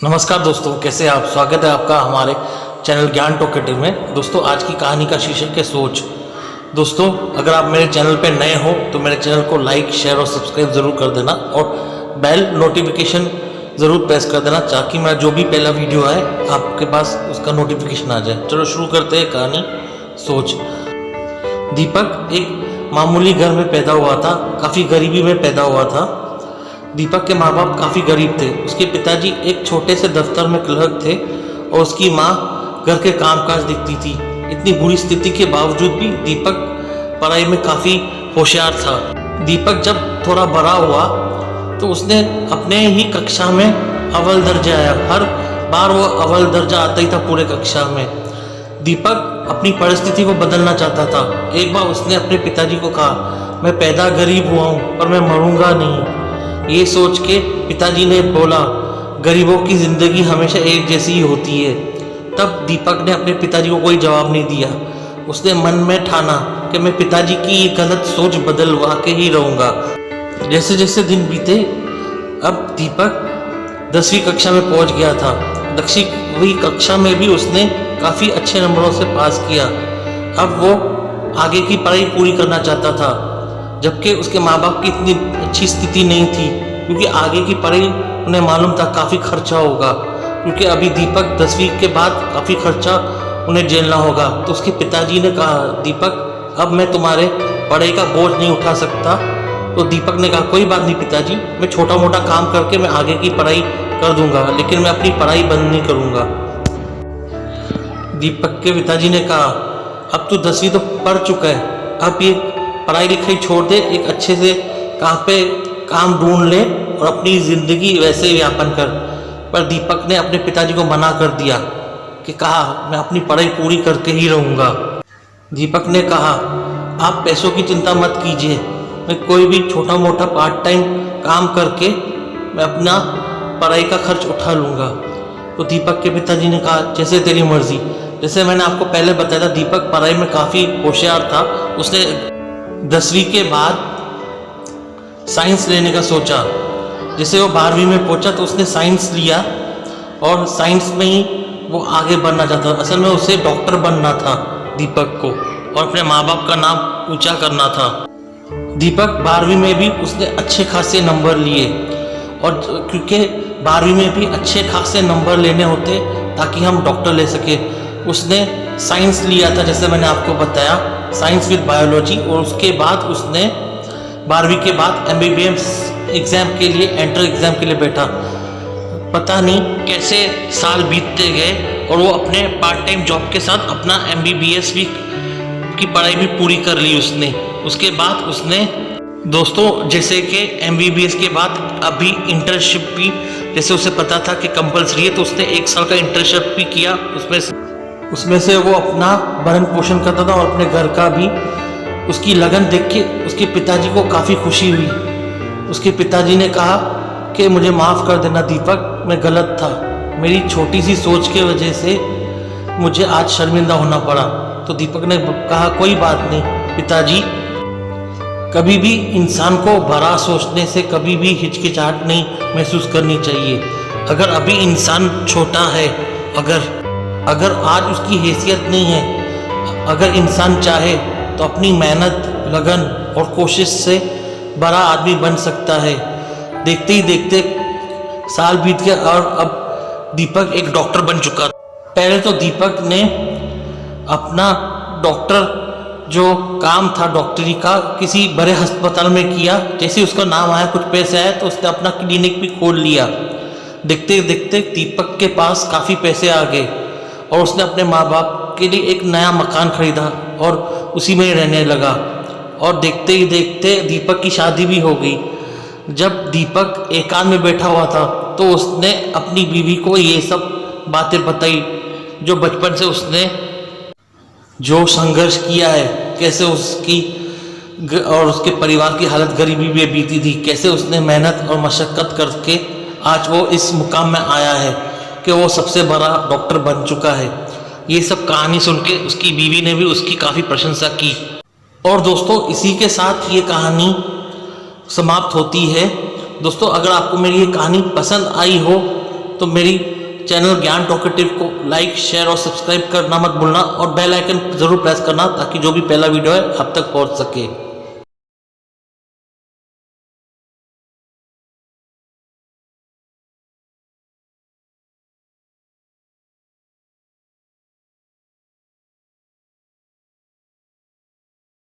नमस्कार दोस्तों, कैसे आप? स्वागत है आपका हमारे चैनल ज्ञान टॉकेटिव में। दोस्तों, आज की कहानी का शीर्षक है सोच। दोस्तों, अगर आप मेरे चैनल पर नए हो तो मेरे चैनल को लाइक, शेयर और सब्सक्राइब ज़रूर कर देना और बेल नोटिफिकेशन ज़रूर प्रेस कर देना ताकि मेरा जो भी पहला वीडियो है आपके पास उसका नोटिफिकेशन आ जाए। चलो शुरू करते हैं कहानी सोच। दीपक एक मामूली घर में पैदा हुआ था, काफ़ी गरीबी में पैदा हुआ था। दीपक के माँ बाप काफ़ी गरीब थे। उसके पिताजी एक छोटे से दफ्तर में क्लर्क थे और उसकी माँ घर के कामकाज देखती थी। इतनी बुरी स्थिति के बावजूद भी दीपक पढ़ाई में काफ़ी होशियार था। दीपक जब थोड़ा बड़ा हुआ तो उसने अपने ही कक्षा में अव्वल दर्जा आया। हर बार वो अव्वल दर्जा आता ही था पूरे कक्षा में। दीपक अपनी परिस्थिति को बदलना चाहता था। एक बार उसने अपने पिताजी को कहा, मैं पैदा गरीब हुआ हूँ पर मैं मरूंगा नहीं। ये सोच के पिताजी ने बोला, गरीबों की ज़िंदगी हमेशा एक जैसी ही होती है। तब दीपक ने अपने पिताजी को कोई जवाब नहीं दिया। उसने मन में ठाना कि मैं पिताजी की ये गलत सोच बदलवा के ही रहूँगा। जैसे जैसे दिन बीते, अब दीपक 10वीं कक्षा में पहुँच गया था। 10वीं कक्षा में भी उसने काफ़ी अच्छे नंबरों से पास किया। अब वो आगे की पढ़ाई पूरी करना चाहता था, जबकि उसके माँ बाप की इतनी अच्छी स्थिति नहीं थी, क्योंकि आगे की पढ़ाई उन्हें मालूम था काफ़ी खर्चा होगा, क्योंकि अभी दीपक 10वीं के बाद काफ़ी खर्चा उन्हें झेलना होगा। तो उसके पिताजी ने कहा, दीपक अब मैं तुम्हारे पढ़ाई का बोझ नहीं उठा सकता। तो दीपक ने कहा, कोई बात नहीं पिताजी, मैं छोटा मोटा काम करके मैं आगे की पढ़ाई कर दूंगा, लेकिन मैं अपनी पढ़ाई बंद नहीं करूंगा। दीपक के पिताजी ने कहा, अब तू 10वीं तो पढ़ चुका है, अब ये पढ़ाई लिखाई छोड़ दे, एक अच्छे से काम ढूंढ ले और अपनी ज़िंदगी वैसे व्यापन कर। पर दीपक ने अपने पिताजी को मना कर दिया कि कहा, मैं अपनी पढ़ाई पूरी करके ही रहूँगा। दीपक ने कहा, आप पैसों की चिंता मत कीजिए, मैं कोई भी छोटा मोटा पार्ट टाइम काम करके मैं अपना पढ़ाई का खर्च उठा लूँगा। तो दीपक के पिताजी ने कहा, जैसे तेरी मर्ज़ी। जैसे मैंने आपको पहले बताया था, दीपक पढ़ाई में काफ़ी होशियार था। उसने 10वीं के बाद साइंस लेने का सोचा। जैसे वो 12वीं में पहुंचा तो उसने साइंस लिया और साइंस में ही वो आगे बढ़ना चाहता था। असल में उसे डॉक्टर बनना था दीपक को, और अपने माँ बाप का नाम ऊंचा करना था। दीपक 12वीं में भी उसने अच्छे खासे नंबर लिए, और क्योंकि 12वीं में भी अच्छे खासे नंबर लेने होते ताकि हम डॉक्टर ले सके, उसने साइंस लिया था, जैसे मैंने आपको बताया, साइंस विद बायोलॉजी। और उसके बाद उसने 12वीं के बाद MBBS एग्ज़ाम के लिए, एंट्र एग्ज़ाम के लिए बैठा। पता नहीं कैसे साल बीतते गए और वो अपने पार्ट टाइम जॉब के साथ अपना MBBS भी की पढ़ाई भी पूरी कर ली उसने। उसके बाद उसने दोस्तों, जैसे कि MBBS के बाद अभी इंटर्नशिप भी, जैसे उसे पता था कि कंपलसरी है, तो उसने 1 साल का इंटर्नशिप भी किया। उसमें से वो अपना भरण पोषण करता था और अपने घर का भी। उसकी लगन देख के उसके पिताजी को काफ़ी खुशी हुई। उसके पिताजी ने कहा कि मुझे माफ़ कर देना दीपक, मैं गलत था, मेरी छोटी सी सोच के वजह से मुझे आज शर्मिंदा होना पड़ा। तो दीपक ने कहा, कोई बात नहीं पिताजी, कभी भी इंसान को बड़ा सोचने से कभी भी हिचकिचाहट नहीं महसूस करनी चाहिए। अगर अभी इंसान छोटा है, अगर आज उसकी हैसियत नहीं है, अगर इंसान चाहे तो अपनी मेहनत, लगन और कोशिश से बड़ा आदमी बन सकता है। देखते ही देखते साल बीत गया और अब दीपक एक डॉक्टर बन चुका। पहले तो दीपक ने अपना डॉक्टर जो काम था डॉक्टरी का किसी बड़े अस्पताल में किया। जैसे उसका नाम आया, कुछ पैसे आए, तो उसने अपना क्लिनिक भी खोल लिया। देखते देखते दीपक के पास काफ़ी पैसे आ गए और उसने अपने माँ बाप के लिए एक नया मकान खरीदा और उसी में रहने लगा। और देखते ही देखते दीपक की शादी भी हो गई। जब दीपक एकांत में बैठा हुआ था तो उसने अपनी बीवी को ये सब बातें बताई, जो बचपन से उसने जो संघर्ष किया है, कैसे उसकी और उसके परिवार की हालत गरीबी में बीती थी, कैसे उसने मेहनत और मशक्क़त करके आज वो इस मुकाम में आया है कि वो सबसे बड़ा डॉक्टर बन चुका है। ये सब कहानी सुन के उसकी बीवी ने भी उसकी काफ़ी प्रशंसा की। और दोस्तों, इसी के साथ ये कहानी समाप्त होती है। दोस्तों, अगर आपको मेरी ये कहानी पसंद आई हो तो मेरी चैनल ज्ञान टॉकेटिव को लाइक शेयर और सब्सक्राइब करना मत भूलना और बेल आइकन ज़रूर प्रेस करना ताकि जो भी पहला वीडियो है आप तक पहुंच सके।